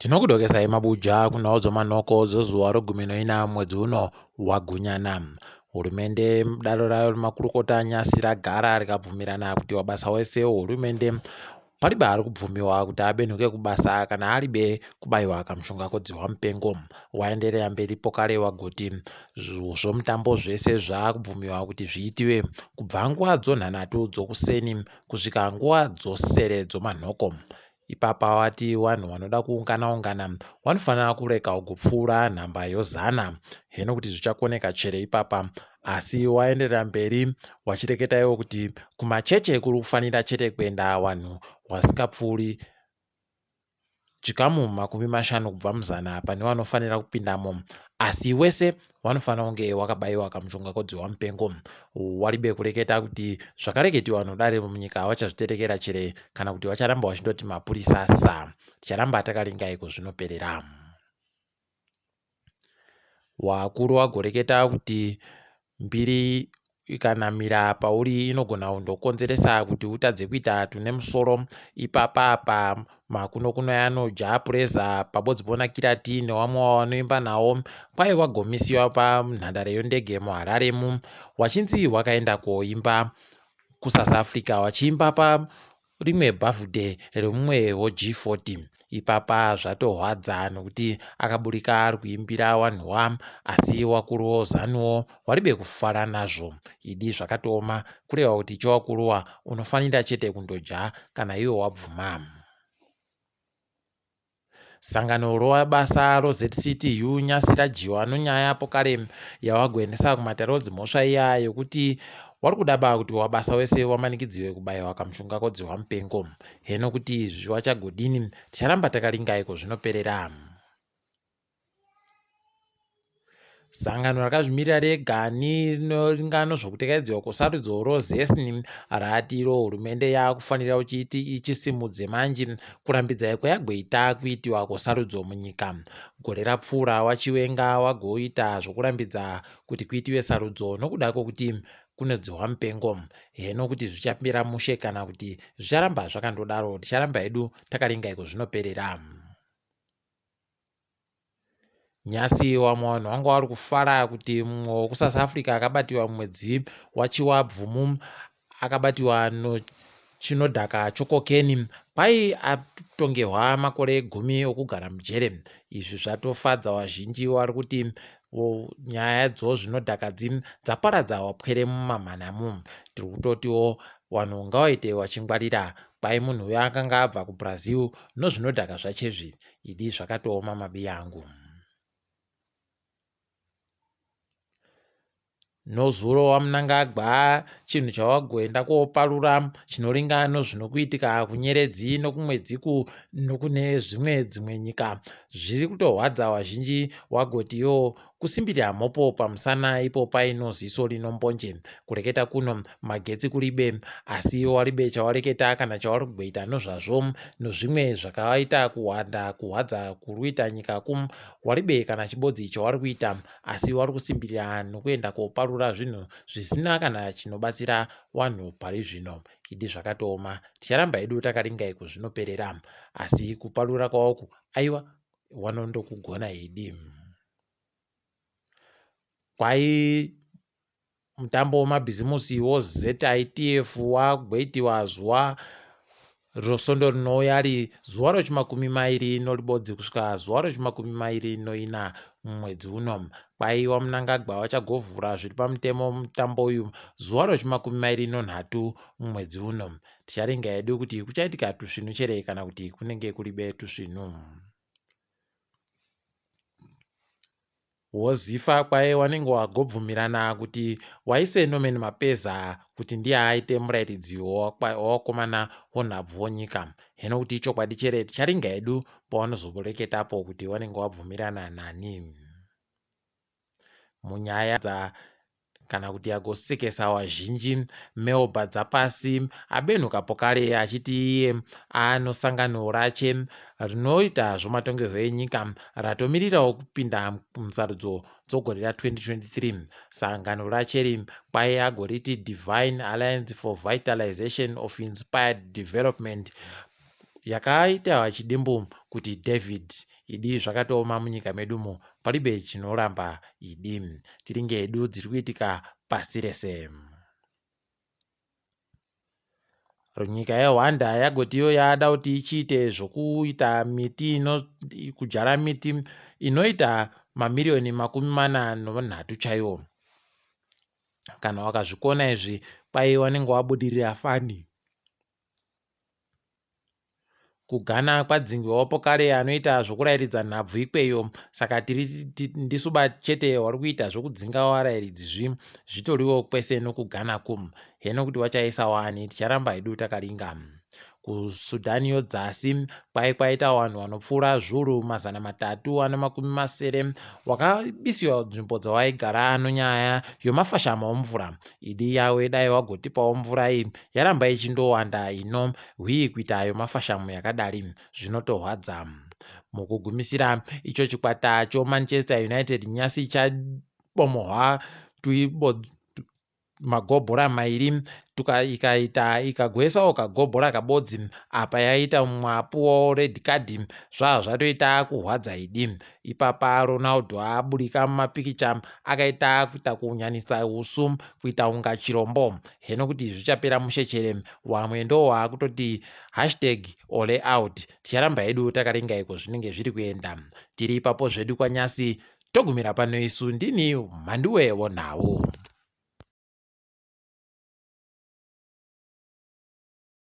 Tinokudokesai mabuja kunawo dzomanhoko dzozuva ro14 mwedzi uno waGunyana. Hurumende daro rayo remakurukota nyasi ragara rikabvumirana kuti wabasa wese wehurumende paribe ari kubvumiwa kuti abenhuke kubasa kana aribe kubayiwa kamushonga kodzihwa mupengo. Waenderera mberi pokare wagoti zvomutambo zvese zvaakubvumiwa kuti zviitiwe kubva nguva dzonhanhatu dzokuseni kusvika nguva dzosere dzomanhoko. Ipapa wati vanhu vanoda kuungana vanofanira kureka kugopfuura nhamba yozana. Heno kuti zvichakoneka chere ipapa, asi waenderera mberi wachireketa iwo kuti kumacheche kuri kufanira chete kuenda vanhu vasingapfuuri chikamu 50 kubva muzana pane vanofanira kupindamo, asi wese vanofanira kunge wakabayiwa kamushonga kodzihwa mupengo. Waribe kureketa kuti zvakareketi vanhu dare munyika vachazviterekera chere kana kuti vacharamba vachindoti mapurisa sa. Ticharamba takaringai kuzvinoperera. Wakuru vagoreketa kuti mbiri ikanamira pauri inogona kundokonzeresa kuti utadze kuita tune musoro. Ipapa pa makunokuno yano Jah Prayzar pabodzi ponakirati nevamwe vanoimba nawo kwai wagomisiwa panhandare yondege muHarare wachinzi wakaenda koimba kuSouth Africa wachiimba parimwe bhavhudhe remumwe weG40. Ipapa zvatorwadza nokuti akaburika ari kuimbira vanhuwa, asi wakuru wozanuwo waribe kufara nazvo. Idi zvakatooma kureva kuti chowakuruwa unofanira chete kundodya kana iwe wabvuma. Sangano rovabasa ZCTU nyasi rajiwa nonyaya pokare yavagoendesa kumatarodzi mhosva iya yokuti wari kudaba kuti wabasa wese wamanikidziwe kubayiwa kamushonga kodzihwa mupengo. Heno kuti izvi wachagodini, ticharamba takaringai kuzvinoperera. Sangano rakazvimirira rega neringano zvokutekedzwa kwesarudzo roZESNI rati hurumende yakufanira kuti ichisimudze manji kurambidzai kwayagoita kuitiwa kwesarudzo munyika. Gore rapfuura wachiwenga wagoita zvokurambidza kuti kuitiwe sarudzo nokuda kwokuti kunodzihwa mupengo. Heno kuti zvichapera mushe kana kuti zvicharamba zvakandodaro, ticharamba hedu takaringai kuzvinoperera. Nyasi vamwe vanhu vanga vari kufara kuti mumwe wekuSouth Africa akabatiwa mwedzi wachiwabvumu akabatiwa chinodhaka chokokeni pai atongerwa makore 10 okugara mujere. Izvi zvatofadza vazhinji vari kuti nyaya zvinodhakadzi dzaparadza wapwere mumamhanamu. Tiri kutotiwo vanhu ngavaite vachingwarira. Kwai munhu uyo akanga abva kuBrazil nozvinodhaka zvachezvi. Idi zvakatooma mabi angu. Nozuro wamunangagwa chinhu chawagoenda koparura chinoringana zvinokuitika kunyeredzi nokumwedziku nokune dzimwe nyika zviri kutorwadza vazhinji. Wagotiyo kusimbirira mhopo pamusana ipo paino ziso rinombonje. Kureketa kuno magetsi kuribe, asi waribe chawareketa kana chavari kugoita nozvazvo nozvimwe zvakaita kuhwadza kuruita nyika waribe kana chibodzi chavari kuita, asi wari kusimbirira nokuenda koparura zvinhu zvisina kana chinobatsira vanhu pari zvino. Idi zvakatooma, ticharamba hedu takaringai kuzvinoperera, asi kuparura kwawoku aiwa wanondokugona idi. Kwai mutambo wemabhizimusi woZCTU wagoitiwa zuva rosondo rinouya zuva rochi20 noribodzi kusvika zuva rochi24 mwedzi uno. Kwai wamunangagwa vachagovhura zviri pamutemo mutambo uyu zuva rochi23 mwedzi uno. Ticharinga hedu kuti kuchaitika tusvinu chere kana kuti kunenge kuribe tusvinu. Wozifa kwai wanenge wagobvumirana kuti waise Norman Mapeza kuti ndiye aite murairidzi wawakomana vonhabvu vonyika. Heno kuti ichokwadi chere, ticharinga hedu pawanozoreketapo kuti wanenge wabvumirana nani. Munyaya kana kuti agosekesa vazhinji, meobha dzapasi abenhuka pokare achiti iye anosangano rache rinoita zvomatongerwo enyika ratomirirawo kupinda musarudzo dzogore ra2023. Sangano racheri kwai agoriti Divine Alliance for Vitalization of Inspired Development. yakaita chidimbu kuti David idi zvakatoma munyika medumo palibe chinoramba idi tiringe edu dziri kuitika pasi rese. Nyika yeRwanda yagotiyo yaada kuti ichiite zvokuita miti kujara miti inoita mamiliyoni 43 chaiwo. Kana wakazvikona izvi kwai wanenge wabudirira fani. Kugana kwadzingiwapo kare anoita zvokurairidza nhabvu ikweyo, saka ndisu chete wari kuita zvokudzinga varairidzi zvitoriwo kwese nokugana kum. Heno kuti wachaisa wani ticharamba hedu takaringa. KuSudani yodzasi kwaita vanhu vanopfuura zviuru 370 wakabisiwa nzvimbo dzawaigara nonyaya yomafashamo omvura. Idi yawe dai wagotipawo mvura iyi yaramba ichindowanda ino kuita yomafashamo yakadari zvinotorwadza. Mukugumisira icho chikwata choManchester United nyasi chabomohwa magobhora 2 ikagoesawo kagobhora kabodzi apa yaita mwapuwo red card zvatoita kurwadza idi. Ipapa Ronaldo aburika mumapikicha akaita kuita kunyanisa usu kuita unga chirombo. Heno kuti zvichapera mushechere wamwe ndo wakutoti #OleOut. Ticharamba hedu takaringa iko zvinenge zviri kuenda. Tiri ipapo zvedu kwanyasi togumira pano isu ndini Mhanduwe WeNhau.